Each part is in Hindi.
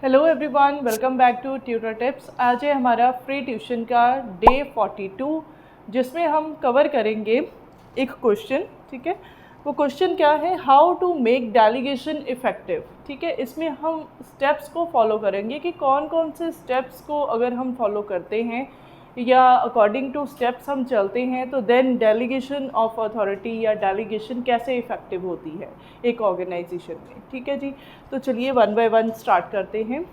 Hello everyone, welcome back to tutor tips. आज है हमारा फ्री ट्यूशन का डे 42, जिसमें हम कवर करेंगे एक क्वेश्चन। ठीक है, वो क्वेश्चन क्या है, how to make delegation effective. ठीक है, इसमें हम स्टेप्स को फॉलो करेंगे कि कौन कौन से स्टेप्स को अगर हम फॉलो करते हैं या अकॉर्डिंग टू स्टेप्स हम चलते हैं तो देन डेलीगेशन ऑफ अथॉरिटी या डेलीगेशन कैसे इफ़ेक्टिव होती है एक ऑर्गेनाइजेशन में। ठीक है जी, तो चलिए वन बाय वन स्टार्ट करते हैं।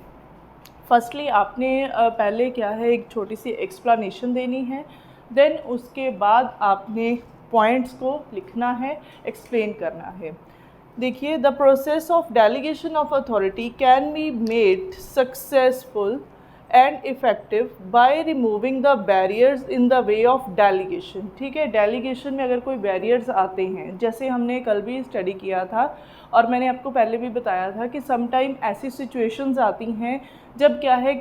फर्स्टली आपने पहले क्या है एक छोटी सी एक्सप्लेनेशन देनी है, देन उसके बाद आपने पॉइंट्स को लिखना है, एक्सप्लेन करना है। देखिए, the process of delegation of authority can be made successful and effective by removing the barriers in the way of delegation. ठीक है, डेलीगेशन में अगर कोई बैरियर्स आते हैं, जैसे हमने कल भी स्टडी किया था और मैंने आपको पहले भी बताया था कि समटाइम ऐसी सिचुएशंस आती हैं जब क्या है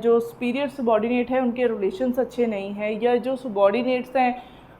जो सुपीरियर सबॉर्डिनेट है उनके रिलेशंस अच्छे नहीं हैं, या जो सबॉर्डिनेट्स हैं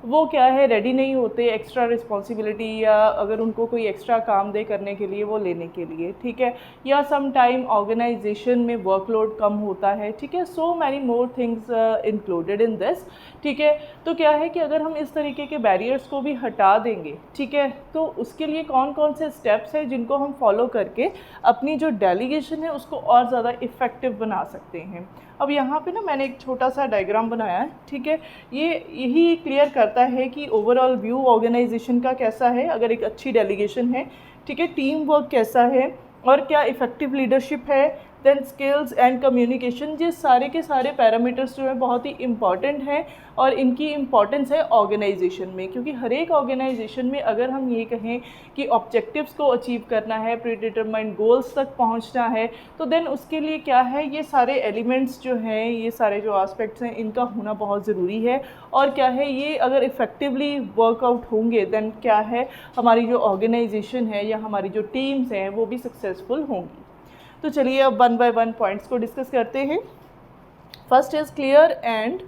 वो क्या है रेडी नहीं होते एक्स्ट्रा रिस्पॉन्सिबिलिटी, या अगर उनको कोई एक्स्ट्रा काम दे करने के लिए वो लेने के लिए। ठीक है, या सम टाइम ऑर्गेनाइजेशन में वर्कलोड कम होता है। ठीक है, so many more things included in this. ठीक है, तो क्या है कि अगर हम इस तरीके के बैरियर्स को भी हटा देंगे, ठीक है, तो उसके लिए कौन कौन से स्टेप्स हैं जिनको हम फॉलो करके अपनी जो डेलीगेशन है उसको और ज़्यादा इफ़ेक्टिव बना सकते हैं। अब यहाँ पे ना मैंने एक छोटा सा डायग्राम बनाया है। ठीक है, ये यही क्लियर करता है कि ओवरऑल व्यू ऑर्गेनाइजेशन का कैसा है अगर एक अच्छी डेलीगेशन है। ठीक है, टीम वर्क कैसा है और क्या इफ़ेक्टिव लीडरशिप है, देन स्किल्स एंड कम्युनिकेशन। ये सारे के सारे पैरामीटर्स जो है बहुत ही इम्पॉर्टेंट हैं और इनकी इम्पॉर्टेंस है ऑर्गेनाइजेशन में, क्योंकि हर एक ऑर्गेनाइजेशन में अगर हम ये कहें कि ऑब्जेक्टिव्स को अचीव करना है, प्री डिटरमाइंड गोल्स तक पहुंचना है, तो देन उसके लिए क्या है ये सारे एलिमेंट्स जो हैं, ये सारे जो एस्पेक्ट्स हैं, इनका होना बहुत ज़रूरी है। और क्या है ये अगर इफ़ेक्टिवली वर्कआउट होंगे देन क्या है हमारी जो ऑर्गेनाइजेशन है या हमारी जो टीम्स हैं वो भी सक्सेसफुल होंगी। तो चलिए अब वन बाय वन पॉइंट्स को डिस्कस करते हैं। First is clear and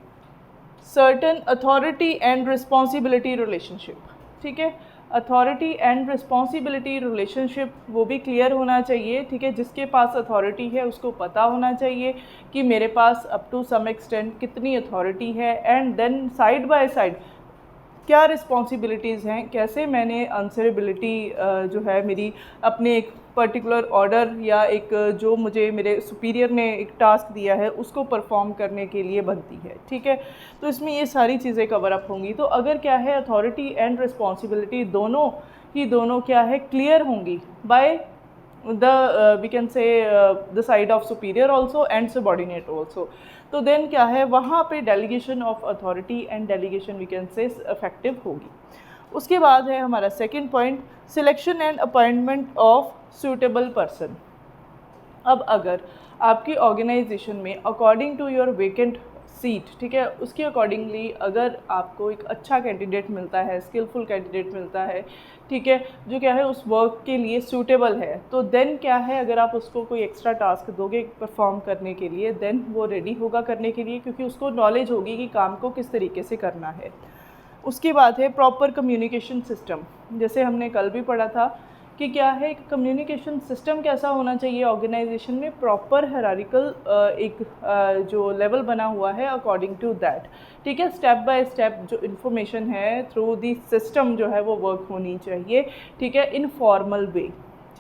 certain authority and responsibility relationship. ठीक है, अथॉरिटी एंड रिस्पॉन्सिबिलिटी रिलेशनशिप वो भी क्लियर होना चाहिए। ठीक है, जिसके पास अथॉरिटी है उसको पता होना चाहिए कि मेरे पास अप टू सम एक्सटेंट कितनी अथॉरिटी है, and then side by side क्या रिस्पॉन्सिबिलिटीज़ हैं, कैसे मैंने आंसरेबिलिटी जो है मेरी अपने एक पर्टिकुलर ऑर्डर या एक जो मुझे मेरे सुपीरियर ने एक टास्क दिया है उसको परफॉर्म करने के लिए बनती है। ठीक है, तो इसमें ये सारी चीज़ें कवर अप होंगी। तो अगर क्या है अथॉरिटी एंड रिस्पॉन्सिबिलिटी दोनों क्या है क्लियर होंगी by we can say the side of superior also and subordinate also, तो देन क्या है वहाँ पे delegation of authority and delegation we can say effective होगी। उसके बाद है हमारा second point, selection and appointment of suitable person. अब अगर आपकी ऑर्गेनाइजेशन में according to your vacant seat, ठीक है, उसके अकॉर्डिंगली अगर आपको एक अच्छा कैंडिडेट मिलता है, स्किलफुल कैंडिडेट मिलता है, ठीक है, जो क्या है उस वर्क के लिए सूटेबल है, तो देन क्या है अगर आप उसको कोई एक्स्ट्रा टास्क दोगे परफॉर्म करने के लिए, देन वो रेडी होगा करने के लिए, क्योंकि उसको नॉलेज होगी कि काम को किस तरीके से करना है। उसके बाद है प्रॉपर कम्युनिकेशन सिस्टम। जैसे हमने कल भी पढ़ा था कि क्या है कम्युनिकेशन सिस्टम कैसा होना चाहिए ऑर्गेनाइजेशन में, प्रॉपर हायरार्किकल एक जो लेवल बना हुआ है अकॉर्डिंग टू दैट। ठीक है, स्टेप बाय स्टेप जो इन्फॉर्मेशन है थ्रू दी सिस्टम जो है वो वर्क होनी चाहिए। ठीक है, इनफॉर्मल वे।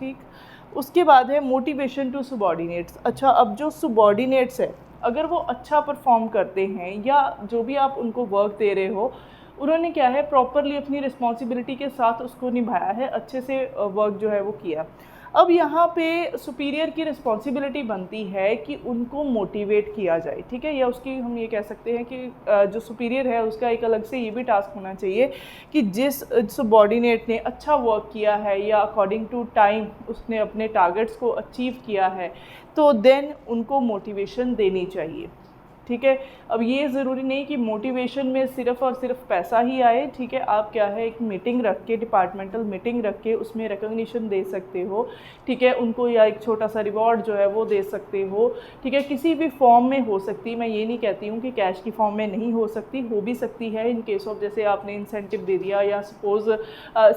ठीक, उसके बाद है मोटिवेशन टू सबॉर्डिनेट्स। अच्छा, अब जो सबॉर्डिनेट्स है अगर वो अच्छा परफॉर्म करते हैं या जो भी आप उनको वर्क दे रहे हो उन्होंने क्या है प्रॉपरली अपनी रिस्पॉन्सिबिलिटी के साथ उसको निभाया है, अच्छे से वर्क जो है वो किया। अब यहाँ पे सुपीरियर की रिस्पॉन्सिबिलिटी बनती है कि उनको मोटिवेट किया जाए। ठीक है, या उसकी हम ये कह सकते हैं कि जो सुपीरियर है उसका एक अलग से ये भी टास्क होना चाहिए कि जिस सबॉर्डिनेट ने अच्छा वर्क किया है या अकॉर्डिंग टू टाइम उसने अपने टारगेट्स को अचीव किया है, तो देन उनको मोटिवेशन देनी चाहिए। ठीक है। अब ये ज़रूरी नहीं कि मोटिवेशन में सिर्फ़ और सिर्फ पैसा ही आए, ठीक है। आप क्या है एक मीटिंग रख के, डिपार्टमेंटल मीटिंग रख के उसमें रिकॉग्निशन दे सकते हो, ठीक है, उनको, या एक छोटा सा रिवॉर्ड जो है वो दे सकते हो, ठीक है। किसी भी फॉर्म में हो सकती है, मैं ये नहीं कहती हूँ कि कैश की फॉर्म में नहीं हो सकती, हो भी सकती है इन केस ऑफ जैसे आपने इंसेंटिव दे दिया या सपोज़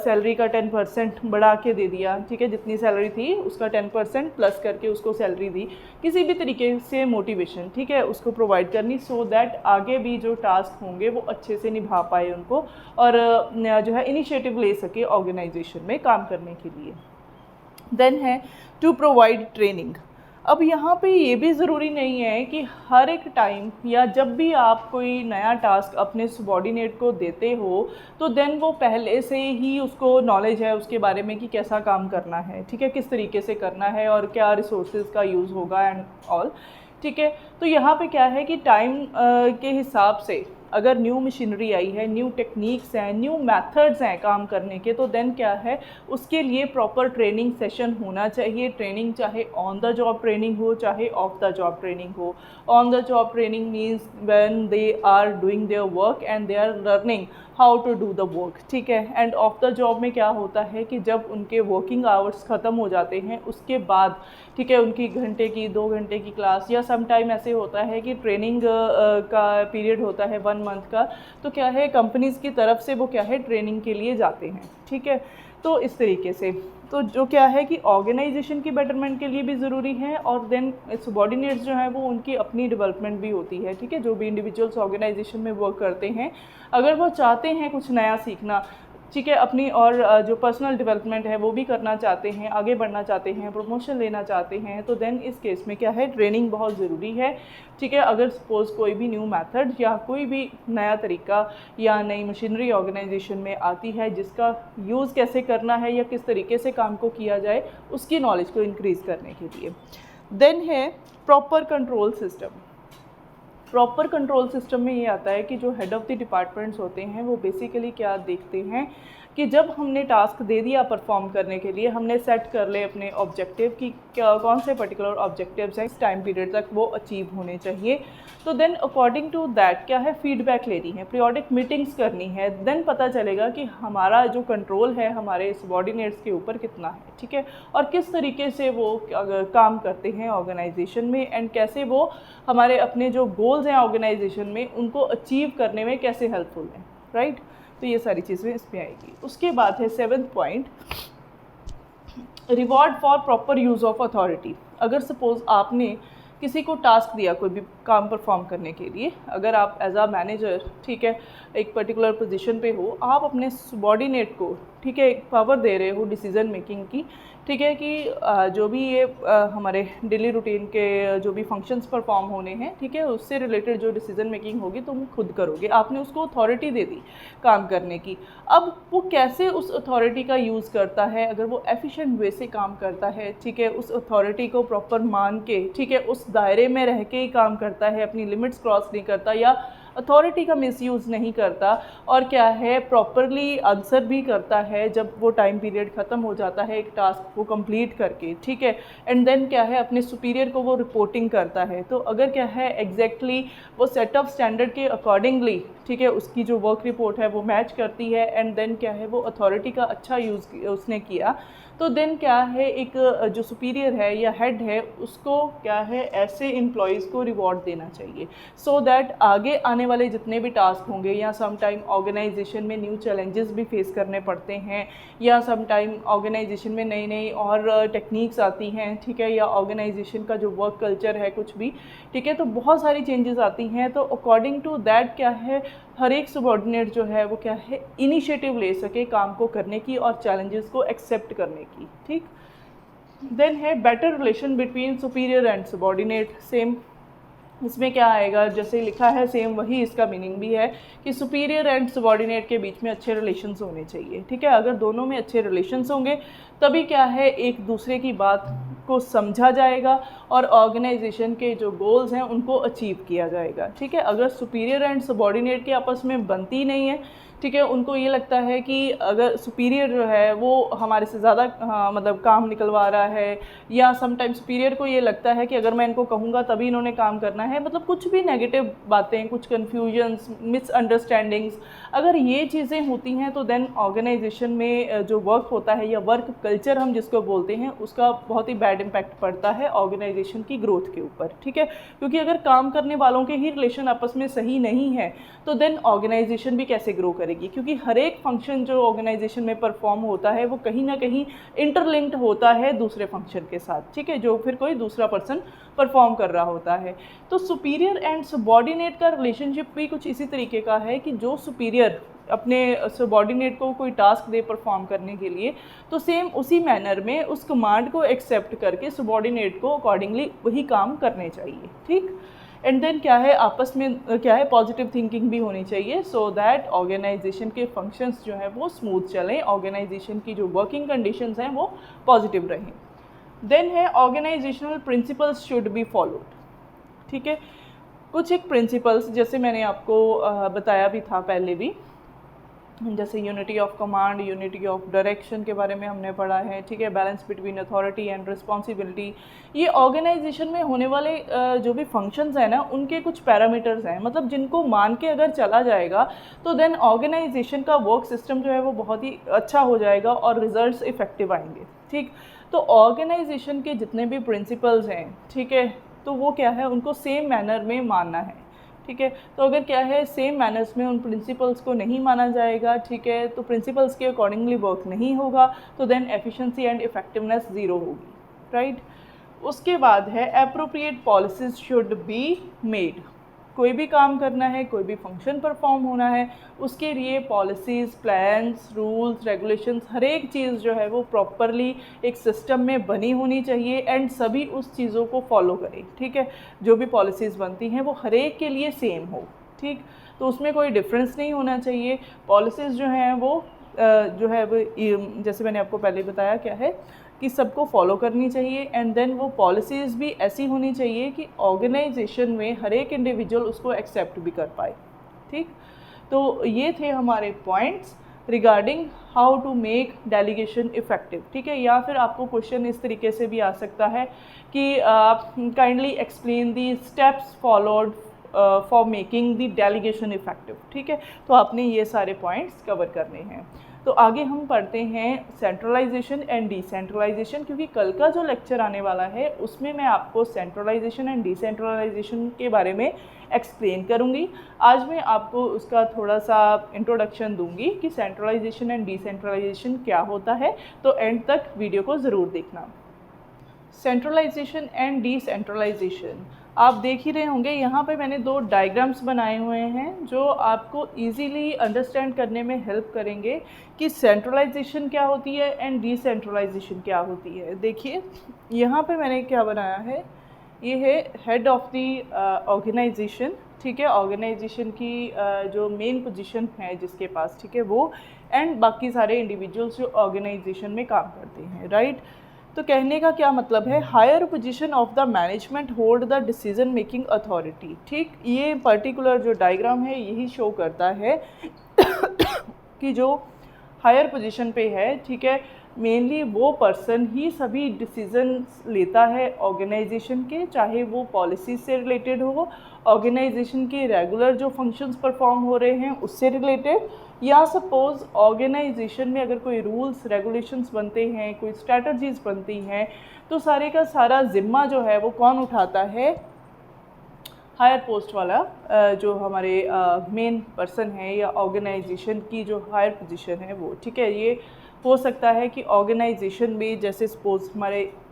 सैलरी का 10% बढ़ा के दे दिया, ठीक है, जितनी सैलरी थी उसका 10% प्लस करके उसको सैलरी दी, किसी भी तरीके से मोटिवेशन, ठीक है, उसको प्रोवाइड करनी, सो दैट आगे भी जो टास्क होंगे वो अच्छे से निभा पाए उनको, और जो है इनिशिएटिव ले सके ऑर्गेनाइजेशन में काम करने के लिए। देन है टू प्रोवाइड ट्रेनिंग। अब यहाँ पे ये भी ज़रूरी नहीं है कि हर एक टाइम या जब भी आप कोई नया टास्क अपने सबॉर्डिनेट को देते हो तो देन वो पहले से ही उसको नॉलेज है उसके बारे में कि कैसा काम करना है, ठीक है, किस तरीके से करना है और क्या रिसोर्सेज का यूज़ होगा एंड ऑल, ठीक है। तो यहाँ पे क्या है कि टाइम के हिसाब से अगर न्यू मशीनरी आई है, न्यू टेक्निक्स हैं, न्यू मेथड्स हैं काम करने के, तो देन क्या है उसके लिए प्रॉपर ट्रेनिंग सेशन होना चाहिए। ट्रेनिंग चाहे ऑन द जॉब ट्रेनिंग हो चाहे ऑफ द जॉब ट्रेनिंग हो। On the job training means when they are doing their work and they are learning how to do the work, ठीक है। एंड ऑफ द जॉब में क्या होता है कि जब उनके वर्किंग आवर्स ख़त्म हो जाते हैं उसके बाद, ठीक है, उनकी घंटे की 2 घंटे की क्लास, या सम टाइम ऐसे होता है कि ट्रेनिंग का पीरियड होता है 1 मंथ का, तो क्या है कंपनीज़ की तरफ से वो क्या है ट्रेनिंग के लिए जाते हैं, ठीक है। तो इस तरीके से तो जो क्या है कि ऑर्गेनाइजेशन की बेटरमेंट के लिए भी ज़रूरी है, और देन सबॉर्डिनेट्स जो हैं वो उनकी अपनी डेवलपमेंट भी होती है, ठीक है। जो भी इंडिविजुअल्स ऑर्गेनाइजेशन में वर्क करते हैं, अगर वो चाहते हैं कुछ नया सीखना, ठीक है, अपनी और जो पर्सनल डेवलपमेंट है वो भी करना चाहते हैं, आगे बढ़ना चाहते हैं, प्रमोशन लेना चाहते हैं, तो देन इस केस में क्या है ट्रेनिंग बहुत ज़रूरी है, ठीक है। अगर सपोज़ कोई भी न्यू मेथड या कोई भी नया तरीका या नई मशीनरी ऑर्गेनाइजेशन में आती है जिसका यूज़ कैसे करना है या किस तरीके से काम को किया जाए, उसकी नॉलेज को इंक्रीज़ करने के लिए। देन है proper control system. Proper control system में ये आता है कि जो हेड ऑफ़ द डिपार्टमेंट्स होते हैं वो बेसिकली क्या देखते हैं कि जब हमने टास्क दे दिया परफॉर्म करने के लिए, हमने सेट कर ले अपने ऑब्जेक्टिव कि कौन से पर्टिकुलर ऑब्जेक्टिव्स हैं इस टाइम पीरियड तक वो अचीव होने चाहिए, तो देन अकॉर्डिंग टू दैट क्या है फीडबैक लेनी है, पीरियोडिक मीटिंग्स करनी है, देन पता चलेगा कि हमारा जो कंट्रोल है हमारे सबॉर्डिनेट्स के ऊपर कितना है, ठीक है, और किस तरीके से वो काम करते हैं ऑर्गेनाइजेशन में, एंड कैसे वो हमारे अपने जो गोल्स हैं ऑर्गेनाइजेशन में उनको अचीव करने में कैसे हेल्पफुल हैं, राइट। तो ये सारी चीज़ें इसमें आएगी। उसके बाद है 7th point, reward for proper use of authority. अगर सपोज़ आपने किसी को टास्क दिया कोई भी काम परफॉर्म करने के लिए, अगर आप एज आ मैनेजर, ठीक है, एक पर्टिकुलर पोजीशन पे हो, आप अपने सबॉर्डिनेट को, ठीक है, एक पावर दे रहे हो डिसीज़न मेकिंग की, ठीक है, कि जो भी ये हमारे डेली रूटीन के जो भी फंक्शंस परफॉर्म होने हैं, ठीक है, उससे रिलेटेड जो डिसीज़न मेकिंग होगी तुम खुद करोगे, आपने उसको अथॉरिटी दे दी काम करने की। अब वो कैसे उस अथॉरिटी का यूज़ करता है, अगर वो एफिशिएंट वे से काम करता है, ठीक है, उस अथॉरिटी को प्रॉपर मान के, ठीक है, उस दायरे में रह के ही काम करता है, अपनी लिमिट्स क्रॉस नहीं करता या अथॉरिटी का मिसयूज़ नहीं करता, और क्या है प्रॉपरली आंसर भी करता है जब वो टाइम पीरियड ख़त्म हो जाता है एक टास्क को कंप्लीट करके, ठीक है, एंड देन क्या है अपने सुपीरियर को वो रिपोर्टिंग करता है। तो अगर क्या है एग्जैक्टली वो सेट ऑफ स्टैंडर्ड के अकॉर्डिंगली, ठीक है, उसकी जो वर्क रिपोर्ट है वो मैच करती है, एंड देन क्या है वो अथॉरिटी का अच्छा यूज़ उसने किया, तो देन क्या है एक जो सुपीरियर है या हेड है उसको क्या है ऐसे एम्प्लॉयज़ को रिवॉर्ड देना चाहिए, सो दैट आगे आने वाले जितने भी टास्क होंगे, या सम टाइम ऑर्गेनाइजेशन में न्यू चैलेंजेस भी फेस करने पड़ते हैं, या सम टाइम ऑर्गेनाइजेशन में नई नई और टेक्निक्स आती हैं, ठीक है, या ऑर्गेनाइजेशन का जो वर्क कल्चर है कुछ भी, ठीक है, तो बहुत सारी चेंजेस आती हैं। तो अकॉर्डिंग टू दैट क्या है हर एक सबॉर्डिनेट जो है वो क्या है इनिशिएटिव ले सके काम को करने की और चैलेंजेस को एक्सेप्ट करने की, ठीक। देन है better relation between superior and subordinate. Same इसमें क्या आएगा, जैसे लिखा है सेम वही इसका मीनिंग भी है कि सुपीरियर एंड सबॉर्डिनेट के बीच में अच्छे रिलेशंस होने चाहिए, ठीक है। अगर दोनों में अच्छे रिलेशंस होंगे तभी क्या है एक दूसरे की बात को समझा जाएगा और ऑर्गेनाइजेशन के जो गोल्स हैं उनको अचीव किया जाएगा, ठीक है। अगर सुपीरियर एंड सबॉर्डिनेट के आपस में बनती नहीं है ठीक है, उनको ये लगता है कि अगर सुपीरियर जो है वो हमारे से ज़्यादा मतलब काम निकलवा रहा है, या समटाइम सुपीरियर को ये लगता है कि अगर मैं इनको कहूँगा तभी इन्होंने काम करना है, मतलब कुछ भी नेगेटिव बातें, कुछ कन्फ्यूजन्स, मिसअंडरस्टैंडिंग्स, अगर ये चीज़ें होती हैं तो देन ऑर्गेनाइजेशन में जो वर्क होता है या वर्क कल्चर हम जिसको बोलते हैं उसका बहुत ही बैड इम्पैक्ट पड़ता है ऑर्गेनाइजेशन की ग्रोथ के ऊपर। ठीक है, क्योंकि अगर काम करने वालों के ही रिलेशन आपस में सही नहीं है तो देन ऑर्गेनाइजेशन भी कैसे ग्रो करेगी, क्योंकि हर एक फंक्शन जो ऑर्गेनाइजेशन में परफॉर्म होता है वो कहीं ना कहीं इंटरलिंक्ड होता है दूसरे फंक्शन के साथ। ठीक है, जो फिर कोई दूसरा पर्सन परफॉर्म कर रहा होता है। तो सुपीरियर एंड सबॉर्डिनेट का रिलेशनशिप भी कुछ इसी तरीके का है कि जो सुपीरियर अपने सबॉर्डिनेट को कोई टास्क दे परफॉर्म करने के लिए, तो सेम उसी मैनर में उस कमांड को एक्सेप्ट करके सबॉर्डिनेट को अकॉर्डिंगली वही काम करने चाहिए। ठीक, एंड देन क्या है, आपस में क्या है, पॉजिटिव थिंकिंग भी होनी चाहिए सो दैट ऑर्गेनाइजेशन के फंक्शंस जो है वो स्मूथ चलें, ऑर्गेनाइजेशन की जो वर्किंग कंडीशंस हैं वो पॉजिटिव रहें। देन है organisational principles should be followed. ठीक है, कुछ एक प्रिंसिपल्स जैसे मैंने आपको बताया भी था पहले भी, जैसे unity of command, unity of direction के बारे में हमने पढ़ा है। ठीक है, balance between authority and responsibility, ये ऑर्गेनाइजेशन में होने वाले जो भी फंक्शंस हैं ना उनके कुछ पैरामीटर्स हैं, मतलब जिनको मान के अगर चला जाएगा तो देन ऑर्गेनाइजेशन का वर्क सिस्टम जो है वो बहुत ही अच्छा हो जाएगा और रिजल्ट्स इफेक्टिव आएंगे। ठीक, तो ऑर्गेनाइजेशन के जितने भी प्रिंसिपल्स हैं, ठीक है, तो वो क्या है, उनको सेम मैनर में मानना है। ठीक है, तो अगर क्या है सेम मैनर्स में उन प्रिंसिपल्स को नहीं माना जाएगा, ठीक है, तो प्रिंसिपल्स के अकॉर्डिंगली वर्क नहीं होगा, तो then efficiency and effectiveness zero होगी। राइट, उसके बाद है appropriate policies should be made. कोई भी काम करना है, कोई भी फंक्शन परफॉर्म होना है, उसके लिए पॉलिसीज़, प्लान्स, रूल्स, रेगुलेशंस, हर एक चीज़ जो है वो प्रॉपरली एक सिस्टम में बनी होनी चाहिए एंड सभी उस चीज़ों को फॉलो करें। ठीक है, जो भी पॉलिसीज़ बनती हैं वो हर एक के लिए सेम हो। ठीक, तो उसमें कोई डिफरेंस नहीं होना चाहिए। पॉलिसीज़ जो हैं वो जो है वो जैसे मैंने आपको पहले बताया क्या है कि सबको फॉलो करनी चाहिए, एंड देन वो पॉलिसीज़ भी ऐसी होनी चाहिए कि ऑर्गेनाइजेशन में हर एक इंडिविजुअल उसको एक्सेप्ट भी कर पाए। ठीक, तो ये थे हमारे points regarding how to make delegation effective. ठीक है, या फिर आपको क्वेश्चन इस तरीके से भी आ सकता है कि kindly explain the steps followed for making the delegation effective. ठीक है, तो आपने ये सारे पॉइंट्स कवर करने हैं। तो आगे हम पढ़ते हैं सेंट्रलाइजेशन एंड डिसेंट्रलाइजेशन, क्योंकि कल का जो लेक्चर आने वाला है उसमें मैं आपको सेंट्रलाइजेशन एंड डिसेंट्रलाइजेशन के बारे में एक्सप्लेन करूंगी। आज मैं आपको उसका थोड़ा सा इंट्रोडक्शन दूंगी कि सेंट्रलाइजेशन एंड डिसेंट्रलाइजेशन क्या होता है, तो एंड तक वीडियो को ज़रूर देखना। सेंट्रलाइजेशन एंड डिसेंट्रलाइजेशन आप देख ही रहे होंगे, यहाँ पे मैंने दो डायग्राम्स बनाए हुए हैं जो आपको इजीली अंडरस्टैंड करने में हेल्प करेंगे कि सेंट्रलाइजेशन क्या होती है एंड डिसेंट्रलाइजेशन क्या होती है। देखिए यहाँ पे मैंने क्या बनाया है, ये है हेड ऑफ द ऑर्गेनाइजेशन। ठीक है, ऑर्गेनाइजेशन की जो मेन पोजीशन है जिसके पास, ठीक है, वो, एंड बाकी सारे इंडिविजुअल्स जो ऑर्गेनाइजेशन में काम करते हैं। राइट, तो कहने का क्या मतलब है, higher position of the management hold the decision making authority. ठीक, ये पर्टिकुलर जो डायग्राम है यही शो करता है कि जो हायर पोजीशन पे है, ठीक है, मेनली वो पर्सन ही सभी डिसीजन लेता है ऑर्गेनाइजेशन के, चाहे वो पॉलिसी से रिलेटेड हो, ऑर्गेनाइजेशन के रेगुलर जो फंक्शंस परफॉर्म हो रहे हैं उससे रिलेटेड, या सपोज़ ऑर्गेनाइजेशन में अगर कोई रूल्स रेगुलेशंस बनते हैं, कोई स्ट्रैटजीज़ बनती हैं, तो सारे का सारा ज़िम्मा जो है वो कौन उठाता है, हायर पोस्ट वाला जो हमारे मेन पर्सन है या ऑर्गेनाइजेशन की जो हायर पोजीशन है वो। ठीक है, ये हो सकता है कि ऑर्गेनाइजेशन में जैसे सपोज़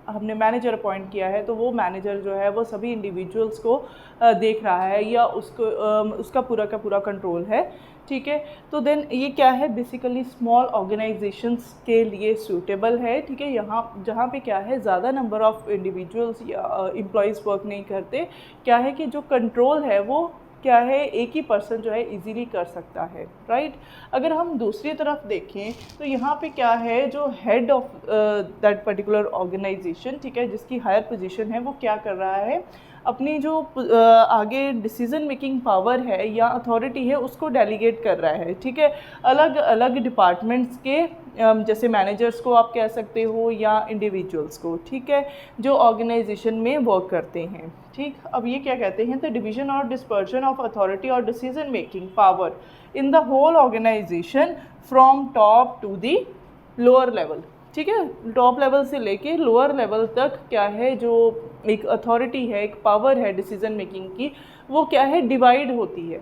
हमने मैनेजर अपॉइंट किया है, तो वो मैनेजर जो है वो सभी इंडिविजुअल्स को देख रहा है या उसका पूरा का पूरा कंट्रोल है। ठीक है, तो देन ये क्या है, बेसिकली स्मॉल ऑर्गेनाइजेशंस के लिए सूटेबल है। ठीक है, यहाँ जहाँ पे क्या है ज़्यादा नंबर ऑफ़ इंडिविजुअल्स या एम्प्लॉयज़ वर्क नहीं करते, क्या है कि जो कंट्रोल है वो क्या है एक ही पर्सन जो है इजीली कर सकता है, राइट। अगर हम दूसरी तरफ देखें तो यहाँ पे क्या है, जो head of that particular organisation, ठीक है, जिसकी हायर पोजीशन है, वो क्या कर रहा है, अपनी जो आगे डिसीजन मेकिंग पावर है या अथॉरिटी है उसको डेलीगेट कर रहा है, ठीक है, अलग अलग डिपार्टमेंट्स के जैसे मैनेजर्स को आप कह सकते हो या इंडिविजुअल्स को, ठीक है, जो ऑर्गेनाइजेशन में वर्क करते हैं, ठीक। अब ये क्या कहते हैं, द डिवीजन और डिस्पर्शन ऑफ अथॉरिटी और decision making power in the whole organisation from top to the lower level, ठीक है, टॉप लेवल से लेके लोअर लेवल तक क्या है, जो एक अथॉरिटी है, एक पावर है डिसीजन मेकिंग की, वो क्या है, डिवाइड होती है,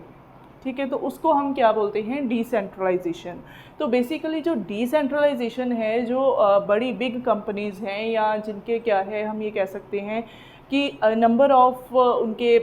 ठीक है। तो उसको हम क्या बोलते हैं, डिसेंट्रलाइजेशन। तो बेसिकली जो डिसेंट्रलाइजेशन है, जो बड़ी बिग कंपनीज़ हैं या जिनके क्या है, हम ये कह सकते हैं कि नंबर ऑफ उनके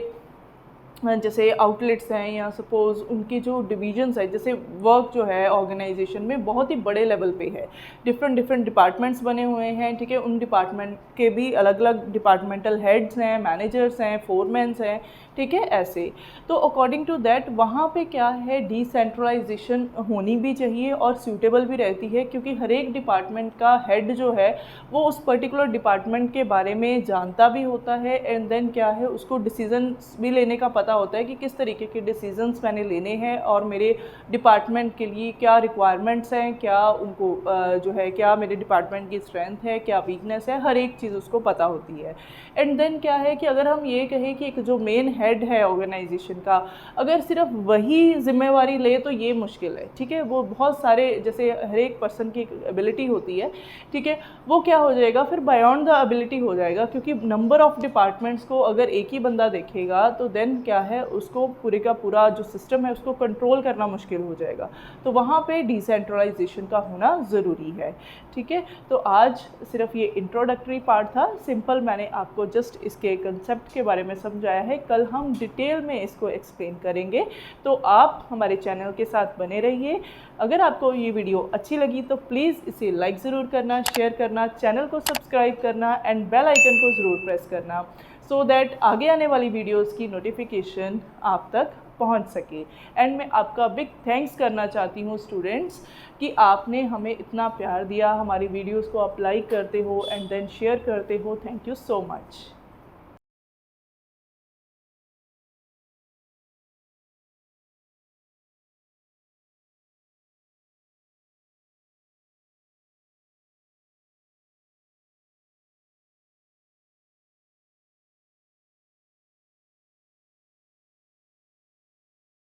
जैसे आउटलेट्स हैं या सपोज़ उनकी जो डिवीजन्स है, जैसे वर्क जो है ऑर्गेनाइजेशन में बहुत ही बड़े लेवल पे है, डिफरेंट डिफरेंट डिपार्टमेंट्स बने हुए हैं, ठीक है, उन डिपार्टमेंट के भी अलग अलग डिपार्टमेंटल हेड्स हैं, मैनेजर्स हैं, फोरमैन्स हैं, ठीक है, ऐसे। तो अकॉर्डिंग टू दैट वहाँ पे क्या है, डिसेंट्रलाइजेशन होनी भी चाहिए और सूटेबल भी रहती है, क्योंकि हर एक डिपार्टमेंट का हेड जो है वो उस पर्टिकुलर डिपार्टमेंट के बारे में जानता भी होता है, एंड देन क्या है, उसको डिसीजंस भी लेने का पता होता है कि किस तरीके के डिसीजंस मैंने लेने हैं और मेरे डिपार्टमेंट के लिए क्या रिक्वायरमेंट्स हैं, क्या उनको जो है, क्या मेरे डिपार्टमेंट की स्ट्रेंथ है, क्या वीकनेस है, हर एक चीज़ उसको पता होती है। एंड देन क्या है कि अगर हम ये कहें कि एक जो मेन हेड है ऑर्गेनाइजेशन का, अगर सिर्फ वही जिम्मेवारी ले तो ये मुश्किल है, ठीक है, वो बहुत सारे, जैसे हर एक पर्सन की एक एबिलिटी होती है, ठीक है, वो क्या हो जाएगा फिर बायॉन्ड द एबिलिटी हो जाएगा, क्योंकि नंबर ऑफ डिपार्टमेंट्स को अगर एक ही बंदा देखेगा तो देन क्या है, उसको पूरे का पूरा जो सिस्टम है उसको कंट्रोल करना मुश्किल हो जाएगा। तो वहाँ पे डिसेंट्रलाइजेशन का होना ज़रूरी है, ठीक है। तो आज सिर्फ ये इंट्रोडक्टरी पार्ट था, सिंपल मैंने आपको जस्ट इसके कंसेप्ट के बारे में समझाया है, कल हम डिटेल में इसको एक्सप्लेन करेंगे। तो आप हमारे चैनल के साथ बने रहिए। अगर आपको ये वीडियो अच्छी लगी तो प्लीज़ इसे लाइक ज़रूर करना, शेयर करना, चैनल को सब्सक्राइब करना एंड बेल आइकन को ज़रूर प्रेस करना, सो दैट आगे आने वाली वीडियोस की नोटिफिकेशन आप तक पहुंच सके। एंड मैं आपका बिग थैंक्स करना चाहती हूँ स्टूडेंट्स कि आपने हमें इतना प्यार दिया, हमारी वीडियोस को आप लाइक करते हो एंड देन शेयर करते हो। Thank you so much.